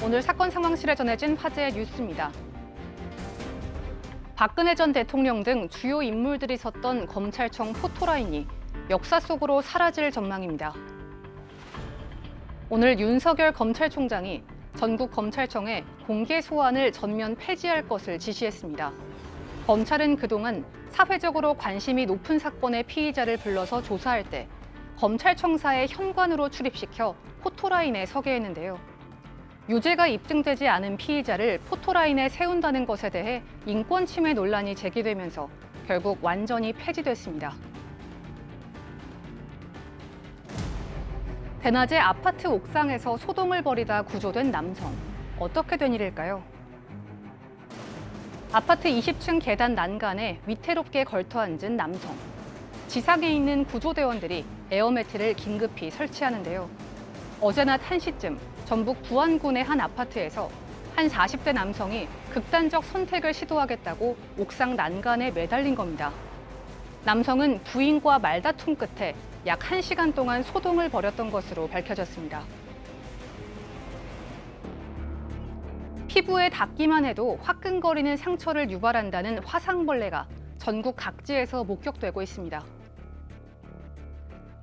오늘 사건 상황실에 전해진 화제의 뉴스입니다. 박근혜 전 대통령 등 주요 인물들이 섰던 검찰청 포토라인이 역사 속으로 사라질 전망입니다. 오늘 윤석열 검찰총장이 전국 검찰청에 공개 소환을 전면 폐지할 것을 지시했습니다. 검찰은 그동안 사회적으로 관심이 높은 사건의 피의자를 불러서 조사할 때 검찰청사의 현관으로 출입시켜 포토라인에 서게 했는데요. 유죄가 입증되지 않은 피의자를 포토라인에 세운다는 것에 대해 인권 침해 논란이 제기되면서 결국 완전히 폐지됐습니다. 대낮에 아파트 옥상에서 소동을 벌이다 구조된 남성. 어떻게 된 일일까요? 아파트 20층 계단 난간에 위태롭게 걸터앉은 남성. 지상에 있는 구조대원들이 에어매트를 긴급히 설치하는데요. 어제 낮 1시쯤 전북 부안군의 한 아파트에서 한 40대 남성이 극단적 선택을 시도하겠다고 옥상 난간에 매달린 겁니다. 남성은 부인과 말다툼 끝에 약 1시간 동안 소동을 벌였던 것으로 밝혀졌습니다. 피부에 닿기만 해도 화끈거리는 상처를 유발한다는 화상벌레가 전국 각지에서 목격되고 있습니다.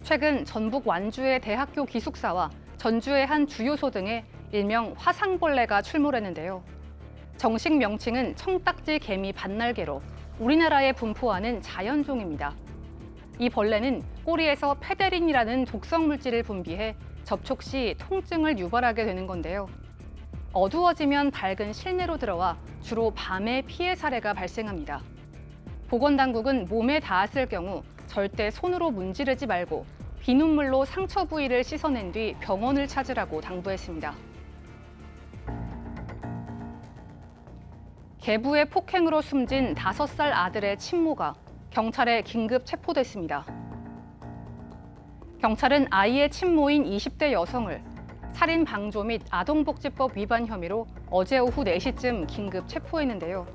최근 전북 완주의 대학교 기숙사와 전주의 한 주요소 등에 일명 화상벌레가 출몰했는데요. 정식 명칭은 청딱지 개미 반날개로 우리나라에 분포하는 자연종입니다. 이 벌레는 꼬리에서 페데린이라는 독성 물질을 분비해 접촉 시 통증을 유발하게 되는 건데요. 어두워지면 밝은 실내로 들어와 주로 밤에 피해 사례가 발생합니다. 보건당국은 몸에 닿았을 경우 절대 손으로 문지르지 말고 비눗물로 상처 부위를 씻어낸 뒤 병원을 찾으라고 당부했습니다. 계부의 폭행으로 숨진 5살 아들의 친모가 경찰에 긴급 체포됐습니다. 경찰은 아이의 친모인 20대 여성을 살인 방조 및 아동복지법 위반 혐의로 어제 오후 4시쯤 긴급 체포했는데요.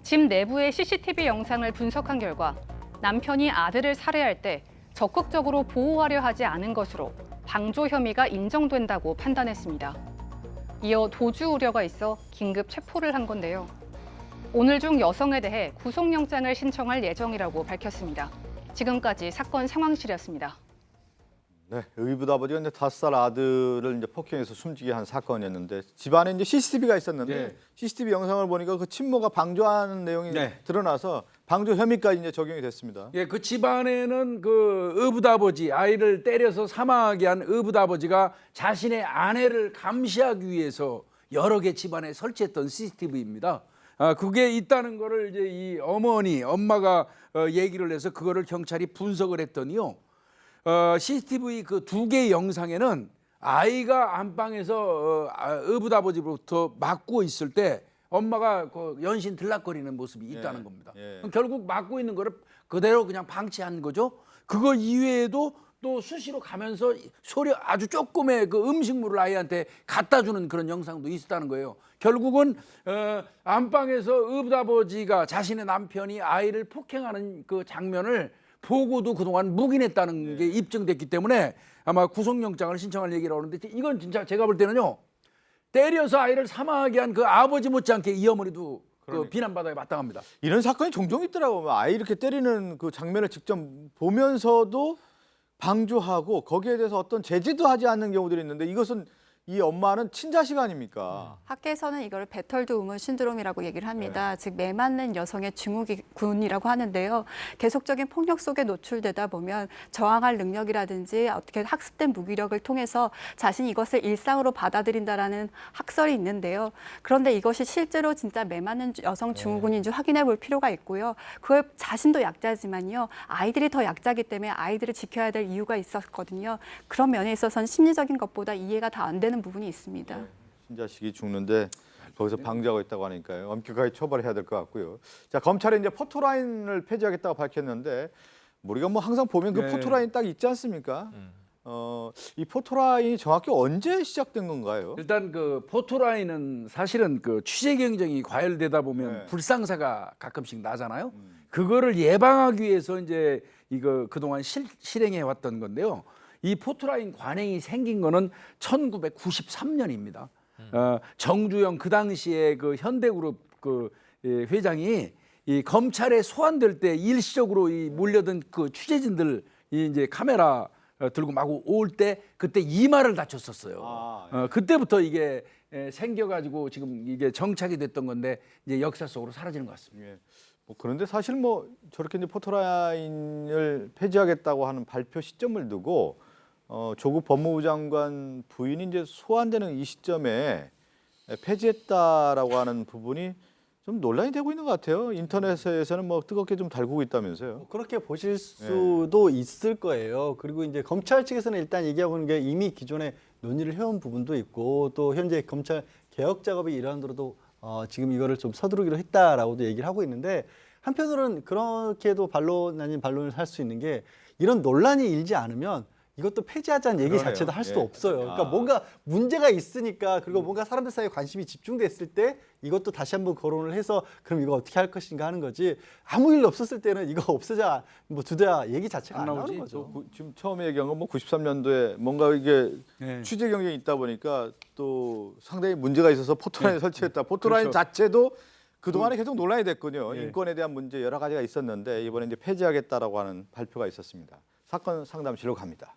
집 내부의 CCTV 영상을 분석한 결과 남편이 아들을 살해할 때 적극적으로 보호하려 하지 않은 것으로 방조 혐의가 인정된다고 판단했습니다. 이어 도주 우려가 있어 긴급 체포를 한 건데요. 오늘 중 여성에 대해 구속영장을 신청할 예정이라고 밝혔습니다. 지금까지 사건 상황실이었습니다. 네, 의붓 아버지가 이제 5살 아들을 이제 폭행해서 숨지게 한 사건이었는데 집안에 이제 CCTV가 있었는데 네. CCTV 영상을 보니까 그 친모가 방조하는 내용이 네. 드러나서 방조 혐의까지 이제 적용이 됐습니다. 예, 그 집안에는 그 의붓 아버지, 아이를 때려서 사망하게 한 의붓 아버지가 자신의 아내를 감시하기 위해서 여러 개 집안에 설치했던 CCTV입니다. 그게 있다는 거를 이제 이 엄마가 얘기를 해서 그거를 경찰이 분석을 했더니요. CCTV 그 2개의 영상에는 아이가 안방에서 의붓 아버지로부터 맞고 있을 때 엄마가 그 연신 들락거리는 모습이 있다는 겁니다. 그럼 결국 맞고 있는 거를 그대로 그냥 방치한 거죠. 그거 이외에도 또 수시로 가면서 소리 아주 조금의 그 음식물을 아이한테 갖다 주는 그런 영상도 있었다는 거예요. 결국은 안방에서 의붓 아버지가 자신의 남편이 아이를 폭행하는 그 장면을 보고도 그동안 묵인했다는 게 입증됐기 때문에 아마 구속영장을 신청할 얘기라고 하는데 이건 진짜 제가 볼 때는요. 때려서 아이를 사망하게 한 그 아버지 못지않게 이 어머니도 그 비난받아야 마땅합니다. 이런 사건이 종종 있더라고요. 아이 이렇게 때리는 그 장면을 직접 보면서도 방조하고 거기에 대해서 어떤 제지도 하지 않는 경우들이 있는데 이것은 이 엄마는 친자식 아닙니까? 학계에서는 이걸 배털드 우먼 신드롬이라고 얘기를 합니다. 즉 매맞는 여성의 증후군이라고 하는데요. 계속적인 폭력 속에 노출되다 보면 저항할 능력이라든지 어떻게 학습된 무기력을 통해서 자신이 이것을 일상으로 받아들인다라는 학설이 있는데요. 그런데 이것이 실제로 진짜 매맞는 여성 증후군인지 확인해 볼 필요가 있고요. 그 자신도 약자지만요. 아이들이 더 약자기 때문에 아이들을 지켜야 될 이유가 있었거든요. 그런 면에 있어서는 심리적인 것보다 이해가 다 안 되는 부분이 있습니다. 친자식이 죽는데 거기서 방조하고 있다고 하니까요. 엄격하게 처벌해야 될 것 같고요. 자, 검찰이 이제 포토라인을 폐지하겠다고 밝혔는데 우리가 뭐 항상 보면 그 포토라인 딱 있지 않습니까? 이 포토라인이 정확히 언제 시작된 건가요? 일단 그 포토라인은 사실은 그 취재 경쟁이 과열되다 보면 불상사가 가끔씩 나잖아요. 그거를 예방하기 위해서 이제 이거 그동안 실행해 왔던 건데요. 이 포토라인 관행이 생긴 거는 1993년입니다. 정주영 그 당시에 그 현대그룹 그 회장이 이 검찰에 소환될 때 일시적으로 이 몰려든 그 취재진들 이 이제 카메라 들고 막 올 때 그때 이마를 다쳤었어요. 그때부터 이게 생겨가지고 지금 이게 정착이 됐던 건데 이제 역사 속으로 사라지는 것 같습니다. 예. 뭐 그런데 사실 뭐 저렇게 이제 포토라인을 폐지하겠다고 하는 발표 시점을 두고 조국 법무부 장관 부인이 이제 소환되는 이 시점에 폐지했다라고 하는 부분이 좀 논란이 되고 있는 것 같아요. 인터넷에서는 뭐 뜨겁게 좀 달구고 있다면서요. 그렇게 보실 수도 있을 거예요. 그리고 이제 검찰 측에서는 일단 얘기하고 있는 게 이미 기존에 논의를 해온 부분도 있고 또 현재 검찰 개혁 작업이 일환으로도 지금 이거를 좀 서두르기로 했다라고도 얘기를 하고 있는데 한편으로는 그렇게도 반론 아닌 반론을 할 수 있는 게 이런 논란이 일지 않으면 이것도 폐지하자는 얘기 그러네요. 자체도 할 수도 예. 없어요. 그러니까 뭔가 문제가 있으니까 그리고 뭔가 사람들 사이에 관심이 집중됐을 때 이것도 다시 한번 거론을 해서 그럼 이거 어떻게 할 것인가 하는 거지 아무 일 없었을 때는 이거 없애자 뭐 두자 얘기 자체가 안 나오는 거죠. 지금 처음에 얘기한 건 뭐 93년도에 뭔가 이게 네. 취재 경쟁이 있다 보니까 또 상당히 문제가 있어서 포토라인 설치했다. 포토라인 그렇죠. 자체도 그동안에 계속 논란이 됐군요. 예. 인권에 대한 문제 여러 가지가 있었는데 이번에 이제 폐지하겠다라고 하는 발표가 있었습니다. 사건 상담실로 갑니다.